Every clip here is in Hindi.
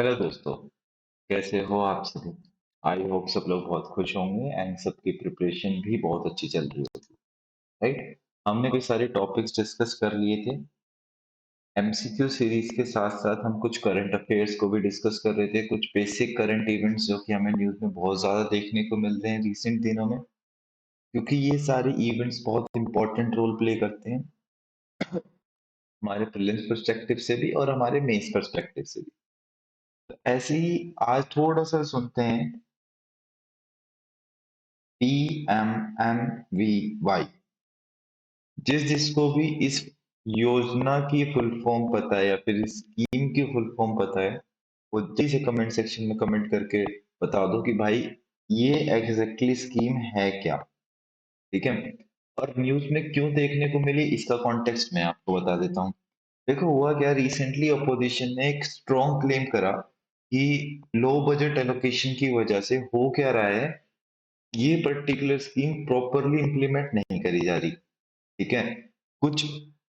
हेलो दोस्तों, कैसे हो आप सभी? आई होप सब लोग बहुत खुश होंगे एंड सबकी प्रिपरेशन भी बहुत अच्छी चल रही होगी, राइट? हमने कई सारे टॉपिक्स डिस्कस कर लिए थे। एमसीक्यू सीरीज के साथ साथ हम कुछ करंट अफेयर्स को भी डिस्कस कर रहे थे, कुछ बेसिक करंट इवेंट्स जो कि हमें न्यूज़ में बहुत ज़्यादा देखने को मिल रहे हैं रिसेंट दिनों में, क्योंकि ये सारे इवेंट्स बहुत इंपॉर्टेंट रोल प्ले करते हैं हमारे प्रीलिम्स पर्सपेक्टिव से भी और हमारे मेंस पर्सपेक्टिव से भी। तो ऐसे ही आज थोड़ा सा सुनते हैं PMMVY। जिसको भी इस योजना की फुल फॉर्म पता है या फिर इस स्कीम की फुल फॉर्म पता है, वो जल्दी से कमेंट सेक्शन में कमेंट करके बता दो कि भाई ये एग्जैक्टली स्कीम है क्या। ठीक है, और न्यूज में क्यों देखने को मिली इसका कॉन्टेक्स्ट मैं आपको बता देता हूँ। देखो हुआ क्या, रिसेंटली अपोजिशन ने एक स्ट्रॉन्ग क्लेम करा कि लो बजट एलोकेशन की वजह से हो क्या रहा है, ये पर्टिकुलर स्कीम प्रॉपरली इंप्लीमेंट नहीं करी जा रही। ठीक है, कुछ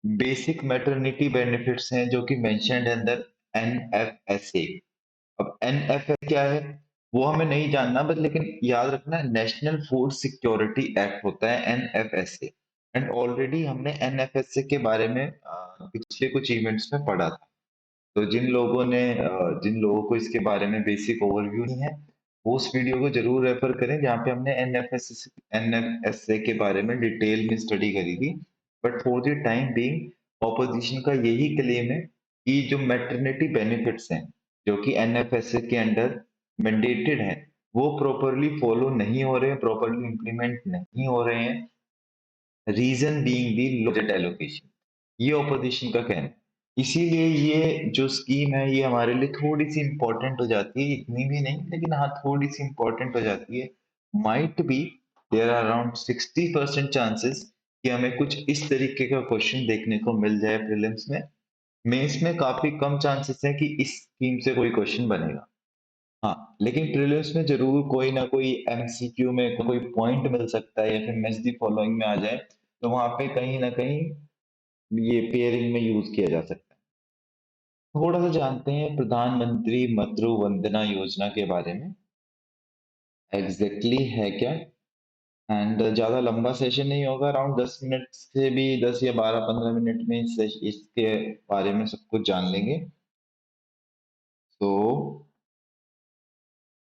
बेसिक मैटरनिटी बेनिफिट्स हैं जो कि मेंशन्ड है अंदर एनएफएसए। अब एनएफएस क्या है वो हमें नहीं जानना, बट लेकिन याद रखना नेशनल फूड सिक्योरिटी एक्ट होता है एनएफएसए। एंड ऑलरेडी हमने एनएफएसए के बारे में पिछले कुछ इवेंट्स में पढ़ा था। तो जिन लोगों को इसके बारे में बेसिक ओवरव्यू नहीं है, वो उस वीडियो को जरूर रेफर करें जहाँ पे हमने एनएफएसए के बारे में डिटेल में स्टडी करी थी। But for the time being opposition का यही क्लेम है कि जो मैटरनिटी बेनिफिट्स हैं जो कि एनएफएसए के अंडर मैंडेटेड हैं, वो प्रॉपरली फॉलो नहीं हो रहे हैं, प्रॉपरली इंप्लीमेंट नहीं हो रहे हैं। Reason being the budget allocation, ये ऑपोजिशन का कहना है। इसीलिए ये जो स्कीम है ये हमारे लिए थोड़ी सी इंपॉर्टेंट हो जाती है, इतनी भी नहीं लेकिन हाँ थोड़ी सी इंपॉर्टेंट हो जाती है। Might be there are around 60% chances कि हमें कुछ इस तरीके का क्वेश्चन देखने को मिल जाए प्रीलिम्स में। मेंस में काफी कम चांसेस है कि इस स्कीम से कोई क्वेश्चन बनेगा। हाँ, लेकिन प्रीलिम्स में ज़रूर कोई ना कोई एमसीक्यू में कोई पॉइंट मिल सकता है या फिर मैच द फॉलोइंग में आ जाए, तो वहाँ पे कहीं न कहीं ये पेयरिंग में यूज़ किया जा सकता है। थोड़ा-सा जानते हैं प्रधानमंत्री मातृ वंदना योजना के बारे में, एग्ज़ैक्टली है क्या? एंड ज़्यादा लंबा सेशन नहीं होगा, अराउंड 10 मिनट से भी 10 या 12-15 मिनट में इसके बारे में सब कुछ जान लेंगे। तो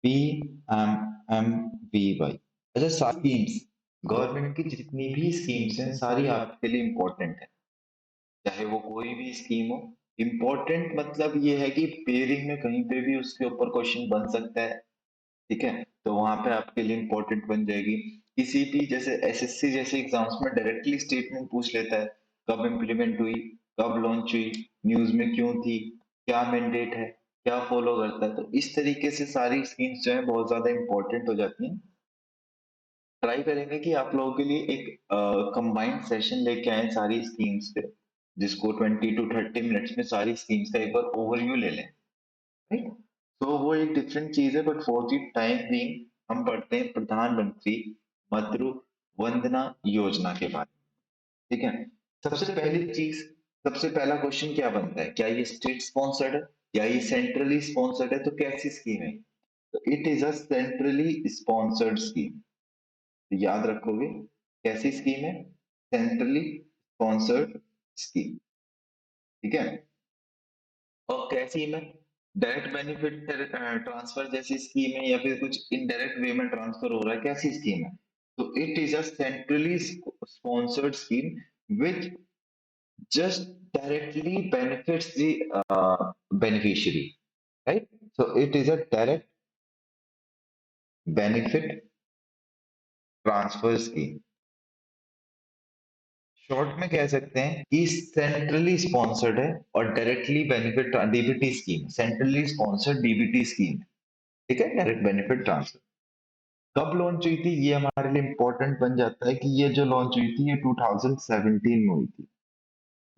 पीएमएमवीवाई, अच्छा सारी स्कीम्स, गवर्नमेंट की जितनी भी स्कीम्स हैं सारी आपके लिए इम्पोर्टेंट है, चाहे वो कोई भी स्कीम हो। इम्पोर्टेंट मतलब ये है कि पेयरिंग में कहीं पे भी उसके ऊपर क्वेश्चन बन सकता है। ठीक है, तो वहां पे आपके लिए इम्पोर्टेंट बन जाएगी। किसी भी जैसे एसएससी जैसे एग्जाम्स में डायरेक्टली स्टेटमेंट पूछ लेता है, कब इम्प्लीमेंट हुई, कब लॉन्च हुई, न्यूज में क्यों थी, क्या मैंडेट है, क्या फॉलो करता है। तो इस तरीके से सारी स्कीम्स जो है बहुत ज्यादा इंपॉर्टेंट हो जाती हैं। ट्राई करेंगे कि आप लोगों के लिए एक कंबाइंड सेशन लेके आए सारी स्कीम्स पे, जिसको 20 to 30 मिनट्स में सारी स्कीम्स का एक बार ओवरव्यू ले लें, राइट? तो वो एक डिफरेंट चीज है, but for the time being हम पढ़ते हैं प्रधानमंत्री मातृ वंदना योजना के बारे में। ठीक है, सबसे पहली चीज, सबसे पहला क्वेश्चन क्या बनता है, क्या ये स्टेट स्पॉन्सर्ड है या ये सेंट्रली स्पॉन्सर्ड है? तो कैसी स्कीम है? तो it is a centrally sponsored scheme. याद रखोगे, कैसी स्कीम है? Centrally sponsored scheme. ठीक है, और कैसी में डायरेक्ट बेनिफिट ट्रांसफर जैसी स्कीम है या फिर कुछ इनडायरेक्ट वे में ट्रांसफर हो रहा है, कैसी स्कीम है? तो it is a centrally sponsored scheme which just directly benefits the beneficiary, right? So it is a direct benefit transfer scheme. Short में कह सकते हैं कि सेंट्रली स्पॉन्सर्ड है और directly benefit DBT scheme, centrally sponsored DBT scheme. ठीक है, डायरेक्ट बेनिफिट ट्रांसफर। कब लॉन्च हुई थी ये हमारे लिए इंपॉर्टेंट बन जाता है कि ये जो लॉन्च हुई थी ये 2017 में हुई थी।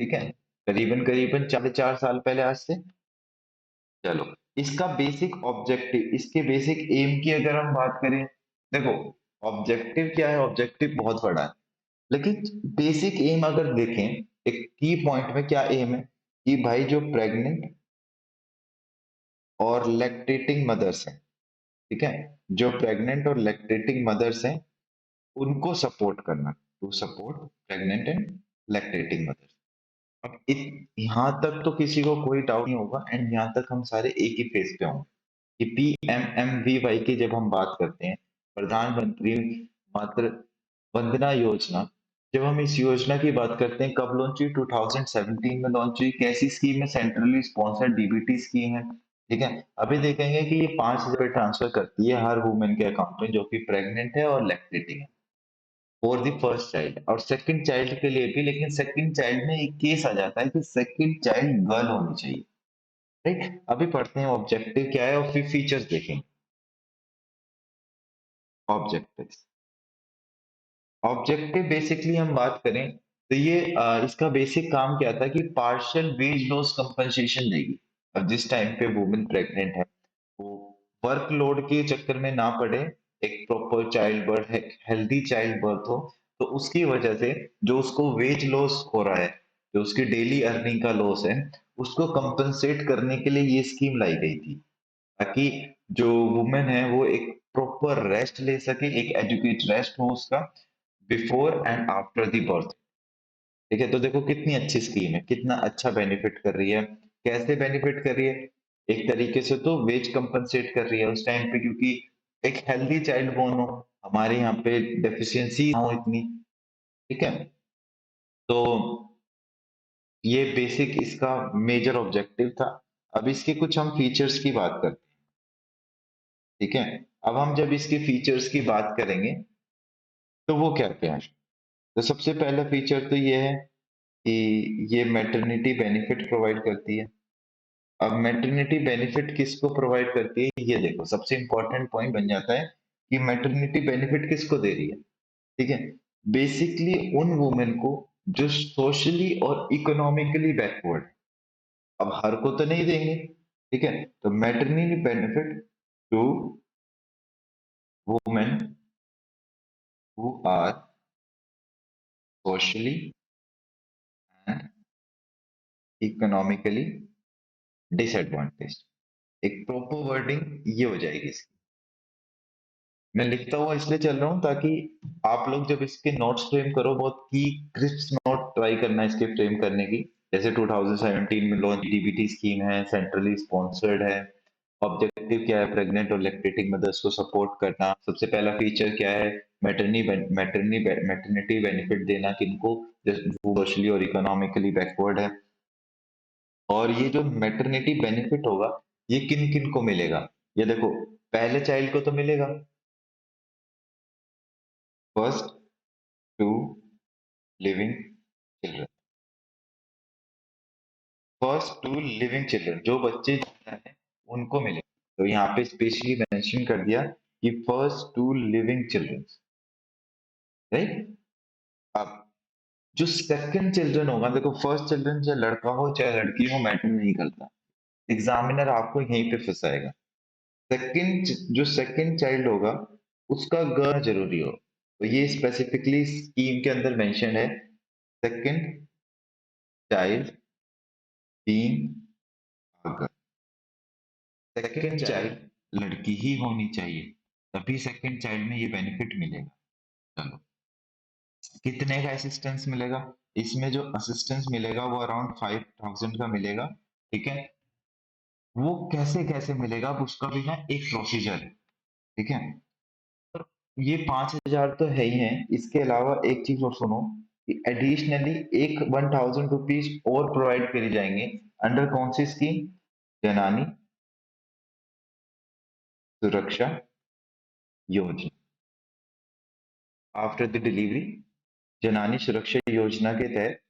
ठीक है, करीबन करीबन 4.5 साल पहले आज से। चलो, इसका बेसिक ऑब्जेक्टिव, इसके बेसिक एम की अगर हम बात करें, देखो ऑब्जेक्टिव क्या है, ऑब्जेक्टिव बहुत बड़ा है, लेकिन बेसिक एम अगर देखें, एक की पॉइंट में क्या एम है कि भाई जो प्रेग्नेंट और लैक्टेटिंग मदर्स हैं, ठीक है, जो प्रेग्नेंट और लैक्टेटिंग मदर्स हैं उनको सपोर्ट करना, to support pregnant and lactating mothers. अब यहाँ तक तो किसी को कोई डाउट नहीं होगा एंड यहाँ तक हम सारे एक ही पेज पे होंगे कि पीएमएमवीवाई की जब हम बात करते हैं, प्रधानमंत्री मातृ वंदना योजना, जब हम इस योजना की बात करते हैं, कब लॉन्च हुई? 2017 में लॉन्च हुई। कैसी स्कीम है? सेंट्रली स्पॉन्सर्ड डीबीटी स्कीम है, ठीक है। अभी देखेंगे कि ये 5,000 ट्रांसफर करती है हर वुमेन के अकाउंट में जो कि प्रेग्नेंट है और लैक्टेटिंग है, फॉर द फर्स्ट चाइल्ड और सेकंड चाइल्ड के लिए भी। लेकिन सेकंड चाइल्ड में एक केस आ जाता है कि सेकंड चाइल्ड गर्ल होनी चाहिए, राइट। अभी पढ़ते हैं ऑब्जेक्टिव क्या है और फिर फीचर्स देखेंगे। ऑब्जेक्टिव, ऑब्जेक्टिव बेसिकली हम बात करें तो ये इसका बेसिक काम क्या था कि पार्शियल वेज लॉस कंपनसेशन देगी। अब जिस टाइम पे वुमेन प्रेग्नेंट है वो वर्कलोड के चक्कर में ना पड़े, एक प्रॉपर चाइल्ड बर्थ है, हेल्दी चाइल्ड बर्थ हो, तो उसकी वजह से जो उसको वेज लॉस हो रहा है, जो उसकी डेली अर्निंग का लॉस है, उसको कंपनसेट करने के लिए ये स्कीम लाई गई थी, ताकि जो वुमेन है वो एक प्रॉपर रेस्ट ले सके, एक एजुकेट रेस्ट हो उसका before and after the birth. ठीक है, तो देखो कितनी अच्छी स्कीम है, कितना अच्छा बेनिफिट कर रही है। कैसे बेनिफिट कर रही है? एक तरीके से तो वेज कंपनसेट कर रही है उस टाइम पे, क्योंकि एक हेल्दी चाइल्ड बोर्न हो, हमारे यहाँ पे डेफिशिएंसी ना हो इतनी, ठीक है। तो ये बेसिक इसका मेजर ऑब्जेक्टिव था। अब इसके कुछ हम फीचर्स की बात करते हैं, ठीक है। अब हम जब इसके फीचर्स की बात करेंगे तो वो क्या क्या है? तो सबसे पहला फीचर तो ये है कि ये मैटरनिटी बेनिफिट प्रोवाइड करती है। अब मैटरनिटी बेनिफिट किसको प्रोवाइड करती है? ये देखो सबसे इंपॉर्टेंट पॉइंट बन जाता है कि मैटरनिटी बेनिफिट किसको दे रही है, ठीक है। बेसिकली उन वुमेन को जो सोशली और इकोनॉमिकली बैकवर्ड, अब हर को तो नहीं देंगे, ठीक है। तो maternity benefit to women who are socially and economically disadvantage. एक प्रॉपर वर्डिंग ये हो जाएगी इसकी। मैं लिखता हुआ इसलिए चल रहा हूँ ताकि आप लोग जब इसके नोट्स फ्रेम करो, बहुत की क्रिस्प नोट ट्राई करना इसके फ्रेम करने की। जैसे 2017 में लॉन्च डीबीटी स्कीम है, सेंट्रली स्पॉन्सर्ड है। ऑब्जेक्टिव क्या है? प्रेग्नेंट और लैक्टेटिंग मदर्स को सपोर्ट करना। सबसे पहला फीचर क्या है? मैटरनिटी बेनिफिट देना किनको? जो सोशली और इकोनॉमिकली बैकवर्ड है। और ये जो मैटरनिटी बेनिफिट होगा ये किन किन को मिलेगा? ये देखो, पहले चाइल्ड को तो मिलेगा, first two living children, first two living children, जो बच्चे पैदा हैं उनको मिलेगा। तो यहाँ पे स्पेशली मेंशन कर दिया कि first two living children, right. अब जो सेकंड चिल्ड्रन होगा, देखो फर्स्ट चिल्ड्रन चाहे लड़का हो चाहे लड़की हो मैटर नहीं करता, एग्जामिनर आपको यहीं पे फंसाएगा। सेकंड, जो सेकंड चाइल्ड होगा उसका गर्ल जरूरी हो, तो ये स्पेसिफिकली स्कीम के अंदर मेंशन है, second child being a second child लड़की ही होनी चाहिए, तभी सेकंड चाइल्ड में ये बेनिफिट मिलेगा। चलो, कितने का असिस्टेंस मिलेगा? इसमें जो असिस्टेंस मिलेगा वो अराउंड 5,000 का मिलेगा, ठीक है। वो कैसे कैसे मिलेगा, अब उसका भी ना एक प्रोसीजर है, ठीक है। और ये 5,000 तो है ही है, इसके अलावा एक चीज और सुनो कि एडिशनली एक 1,000 रुपीज और प्रोवाइड करी जाएंगे। अंडर कौन सी स्कीम? जनानी सुरक्षा योजना। आफ्टर द डिलीवरी जनानी सुरक्षा योजना के तहत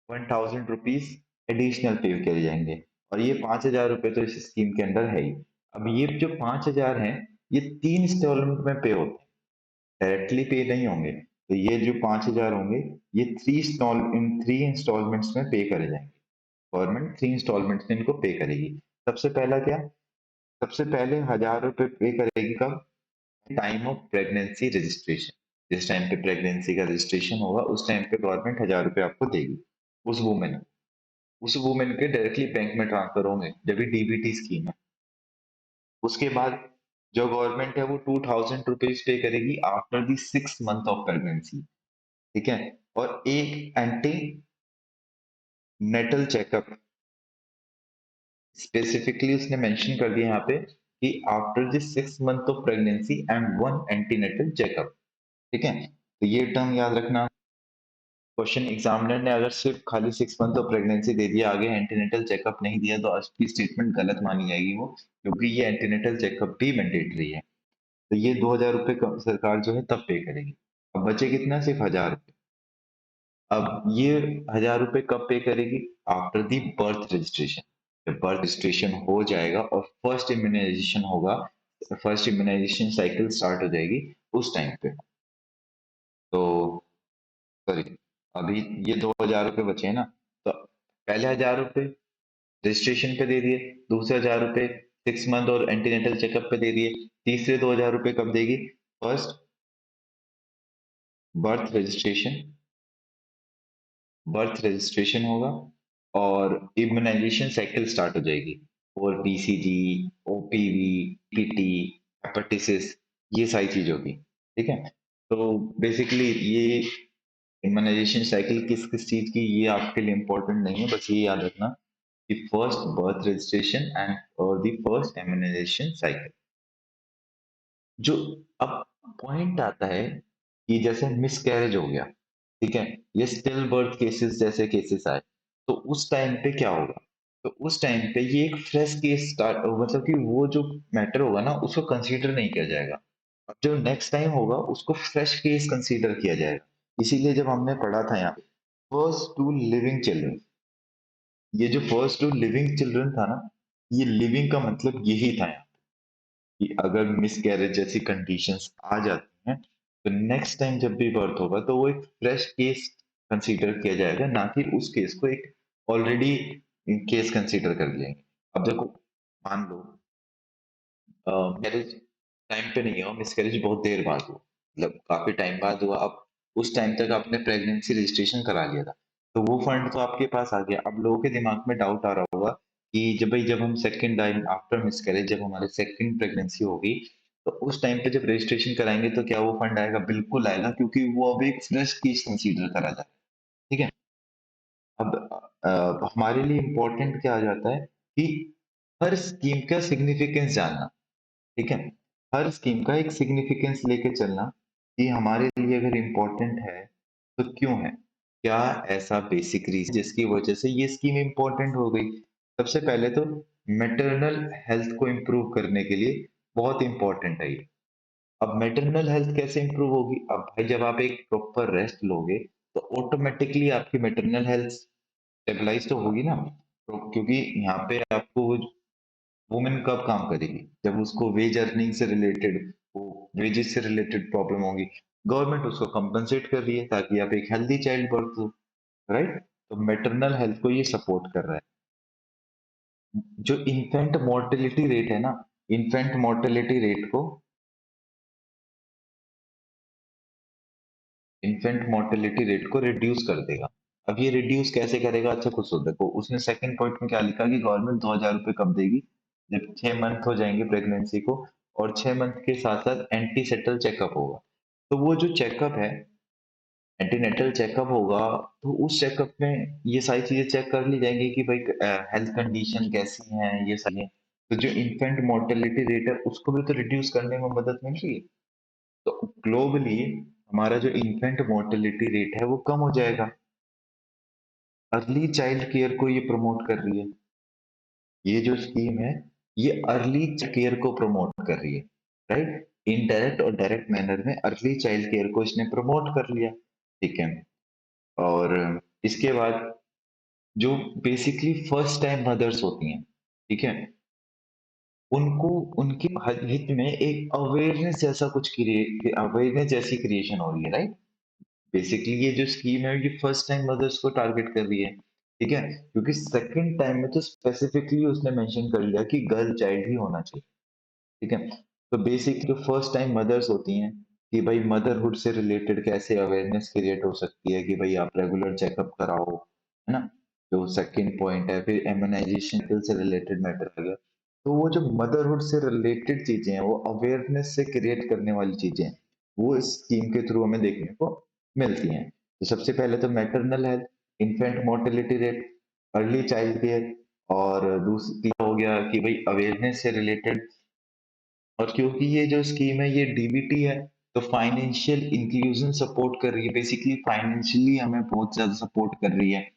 1,000 रुपीज एडिशनल पे किए जाएंगे। और ये 5,000 रुपये तो इस स्कीम के अंदर है ही। अब ये जो 5,000 है ये 3 इंस्टॉलमेंट में पे होते हैं, डायरेक्टली पे नहीं होंगे। तो ये जो 5,000 होंगे ये 3 इंस्टॉलमेंट्स में पे करे जाएंगे। गवर्नमेंट 3 इंस्टॉलमेंट्स में इनको पे करेगी। सबसे पहला क्या? सबसे पहले 1,000 रुपये पे करेगी कब? Time of pregnancy registration. जिस टाइम पे प्रेगनेंसी का रजिस्ट्रेशन होगा उस टाइम पे गवर्नमेंट 1,000 रुपये आपको देगी। उस वुमेन, उस वुमेन के डायरेक्टली बैंक में ट्रांसफर होंगे, जब भी डीबीटी स्कीम है। उसके बाद जो गवर्नमेंट है वो 2000 रुपीज पे करेगी after the 6 month of pregnancy. ठीक है। और एक एंटी नेटल चेकअप स्पेसिफिकली उसने मेंशन कर दिया यहाँ पे कि after the 6 month of pregnancy and one antenatal checkup. ठीक है। तो ये टर्म याद रखना। क्वेश्चन एग्जामिनर ने अगर सिर्फ खाली 6 मंथ ऑफ प्रेगनेंसी दे दिया, आगे एंटीनेटल चेकअप नहीं दिया, तो आपकी स्टेटमेंट गलत मानी जाएगी वो, क्योंकि ये एंटीनेटल चेकअप भी मैंडेटरी है। तो ये 2000 रुपये सरकार जो है तब पे करेगी। अब बचे कितना? सिर्फ 1000 रुपये। अब ये 1000 रुपये कब पे करेगी? After the birth registration. जब बर्थ रजिस्ट्रेशन हो जाएगा और फर्स्ट इम्यूनाइजेशन होगा, फर्स्ट इम्यूनाइजेशन साइकिल स्टार्ट हो जाएगी उस टाइम पे। तो सॉरी, अभी ये 2000 रुपये बचे हैं ना, तो पहले 1000 रुपये रजिस्ट्रेशन पे दे दिए, दूसरे 1000 रुपये 6 मंथ और एंटीनेटल चेकअप पे दे दिए, तीसरे 2000 रुपये कब देगी? First birth registration, birth registration होगा और इम्यूनाइजेशन साइकिल स्टार्ट हो जाएगी। और बीसीजी, ओपीवी, पीटी, हेपेटिस, ये सारी चीज होगी। ठीक है। तो बेसिकली ये इम्यूनाइजेशन साइकिल किस किस चीज की, ये आपके लिए इंपॉर्टेंट नहीं है, बस ये याद रखना कि फर्स्ट बर्थ रजिस्ट्रेशन एंड और द फर्स्ट इम्यूनाइजेशन साइकिल। जो अब पॉइंट आता है कि जैसे मिस कैरेज हो गया, ठीक है, ये स्टिल बर्थ केसेस जैसे केसेस आए, तो उस टाइम पे क्या होगा? तो उस टाइम पे ये एक फ्रेश केस स्टार्ट, मतलब कि वो जो मैटर होगा ना उसको कंसीडर नहीं किया जाएगा। अब जो नेक्स्ट टाइम होगा उसको फ्रेश केस कंसीडर किया जाएगा। इसीलिए जब हमने पढ़ा था यहाँ फर्स्ट टू लिविंग चिल्ड्रन, ये जो फर्स्ट टू लिविंग चिल्ड्रन था ना, ये लिविंग का मतलब यही था यहाँ कि अगर मिस कैरेज जैसी कंडीशंस आ जाती हैं, तो नेक्स्ट टाइम जब भी बर्थ होगा तो वो एक फ्रेश केस कंसीडर किया जाएगा, ना कि उस केस को एक ऑलरेडी केस कंसीडर कर लेंगे। अब देखो, मान लो मैरिज टाइम पे नहीं हुआ, मिसकैरेज बहुत देर बाद हुआ, मतलब काफी टाइम बाद हुआ। अब उस टाइम तक आपने प्रेगनेंसी रजिस्ट्रेशन करा लिया था, तो वो फंड तो आपके पास आ गया। अब लोगों के दिमाग में डाउट आ रहा होगा कि जब हम सेकंड टाइम आफ्टर मिसकैरेज, जब हमारी सेकंड प्रेगनेंसी होगी, तो उस टाइम पे जब रजिस्ट्रेशन कराएंगे तो क्या वो फंड आएगा? बिल्कुल आएगा, क्योंकि वो अब एक फ्रेश केस कंसीडर करा जा रहा है। ठीक है। अब हमारे लिए इम्पोर्टेंट क्या आ जाता है कि हर स्कीम का सिग्निफिकेंस जानना। ठीक है। हर स्कीम का एक सिग्निफिकेंस लेके चलना कि हमारे लिए अगर इम्पोर्टेंट है तो क्यों है, क्या ऐसा बेसिक रीजन जिसकी वजह से ये स्कीम इम्पोर्टेंट हो गई। सबसे पहले तो मैटरनल हेल्थ को इम्प्रूव करने के लिए बहुत इम्पोर्टेंट है ये। अब मैटरनल हेल्थ कैसे इम्प्रूव होगी? अब भाई जब आप एक प्रॉपर रेस्ट लोगे तो ऑटोमेटिकली आपकी मैटरनल हेल्थ स्टेबलाइज तो होगी ना। तो क्योंकि यहाँ पे आपको वुमेन कब काम करेगी? जब उसको वेज अर्निंग से रिलेटेड, वो वेजेस से रिलेटेड प्रॉब्लम होगी, गवर्नमेंट उसको कंपनसेट कर रही है ताकि आप एक हेल्दी चाइल्ड बर्थ हो। राइट। तो मैटरनल हेल्थ को ये सपोर्ट कर रहा है। जो इन्फेंट मोर्टेलिटी रेट है ना, इन्फेंट मोर्टेलिटी रेट को, इन्फेंट मोर्टेलिटी रेट को रिड्यूस कर देगा। अब ये रिड्यूस कैसे करेगा? अच्छा खुद सोचो। देखो उसने सेकंड पॉइंट में क्या लिखा कि गवर्नमेंट 2000 रुपये कब देगी? जब 6 मंथ हो जाएंगे प्रेगनेंसी को, और 6 मंथ के साथ साथ एंटी सेटल चेकअप होगा। तो वो जो चेकअप है, एंटीनेटल चेकअप होगा, तो उस चेकअप में ये सारी चीजें चेक कर ली जाएंगी कि भाई हेल्थ कंडीशन कैसी है, ये सारी है। तो जो इन्फेंट मोर्टेलिटी रेट है उसको भी तो रिड्यूस करने में मदद मिल रही है। तो ग्लोबली हमारा जो इन्फेंट मोर्टेलिटी रेट है वो कम हो जाएगा। अर्ली चाइल्ड केयर को ये प्रमोट कर रही है। ये जो स्कीम है ये अर्ली केयर को प्रमोट कर रही है। राइट। इनडायरेक्ट और डायरेक्ट मैनर में अर्ली चाइल्ड केयर को इसने प्रमोट कर लिया। ठीक है। और इसके बाद जो बेसिकली फर्स्ट टाइम मदर्स होती हैं, ठीक है, उनको उनके हित में एक अवेयरनेस जैसा कुछ क्रिएट, अवेयरनेस जैसी क्रिएशन हो रही है। राइट। बेसिकली ये जो स्कीम है ये फर्स्ट टाइम मदर्स को टारगेट कर रही है। ठीक है। क्योंकि सेकंड टाइम में तो स्पेसिफिकली उसने मेंशन कर लिया कि गर्ल चाइल्ड ही होना चाहिए। ठीक है। तो बेसिक जो फर्स्ट टाइम मदर्स होती हैं कि भाई मदरहुड से रिलेटेड कैसे अवेयरनेस क्रिएट हो सकती है कि भाई आप रेगुलर चेकअप कराओ, है ना। जो सेकंड पॉइंट है, फिर इम्यूनाइजेशन से रिलेटेड मैटर आ गया। तो वो जो मदरहुड से रिलेटेड चीजें हैं, वो अवेयरनेस से क्रिएट करने वाली चीजें हैं, वो इस स्कीम के थ्रू हमें देखने को मिलती हैं। तो सबसे पहले तो maternal health, infant mortality rate, early child care, और दूसरा हो गया कि भाई अवेयरनेस से रिलेटेड। और क्योंकि ये जो स्कीम है ये डीबीटी है, तो फाइनेंशियल इंक्लूजन सपोर्ट कर रही है, बेसिकली फाइनेंशियली हमें बहुत ज्यादा सपोर्ट कर रही है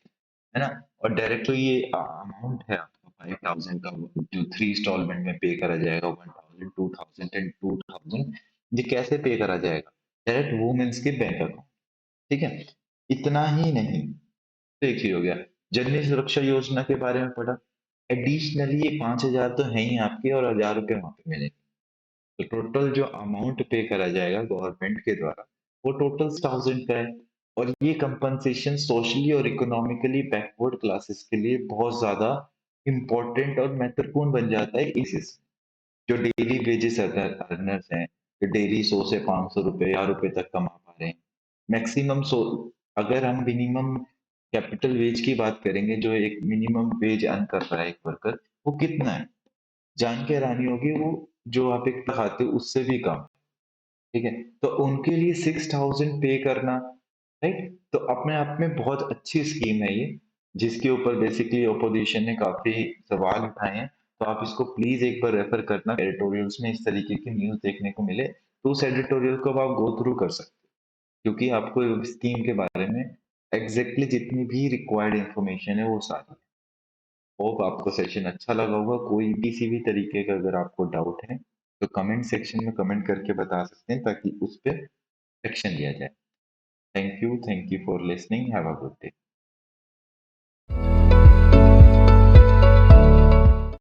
ना। और डायरेक्ट तो ये अमाउंट है आपका 5,000 का, जो 3 इंस्टॉलमेंट में पे करा जाएगा, 1,000, 2,000 एंड 2,000। ये कैसे पे करा जाएगा? डायरेक्ट वुमेन्स के बैंक अकाउंट। ठीक है, इतना ही नहीं, तो एक ही हो गया, जननी सुरक्षा योजना के बारे में पढ़ा। एडिशनली ये 5,000 तो है ही आपके, और 1,000 रुपये वहां पे मिलेंगे। तो टोटल जो अमाउंट पे करा जाएगा गवर्नमेंट के द्वारा, वो टोटल 1000 का है। और ये कंपनसेशन सोशली और इकोनॉमिकली बैकवर्ड क्लासेस के लिए बहुत ज्यादा इम्पोर्टेंट और महत्वपूर्ण बन जाता है इस जो डेली वेजेस अर्नर्स हैं, जो डेली 100 से 500 रुपए या रुपए तक कमा पा रहे हैं, मैक्सिमम सो, अगर हम मिनिमम कैपिटल वेज की बात करेंगे, जो एक मिनिमम वेज अर्न कर रहा है एक वर्कर, वो कितना है जान के हैरानी होगी, वो जो आप एक खाते हो उससे भी कम। ठीक है, तो उनके लिए 6,000 पे करना, राइट, तो अपने आप में बहुत अच्छी स्कीम है ये, जिसके ऊपर बेसिकली ओपोजिशन ने काफी सवाल उठाए हैं। तो आप इसको प्लीज एक बार रेफर करना, एडिटोरियल्स में इस तरीके की न्यूज देखने को मिले तो उस एडिटोरियल को अब आप गो थ्रू कर सकते हैं, क्योंकि आपको स्कीम के बारे में एग्जैक्टली जितनी भी रिक्वायर्ड इंफॉर्मेशन है वो सारी। होप आपको सेशन अच्छा लगा होगा। कोई भी किसी भी तरीके का अगर आपको डाउट है तो कमेंट सेक्शन में कमेंट करके बता सकते हैं, ताकि उस पे एक्शन लिया जाए। Thank you for listening, have a good day.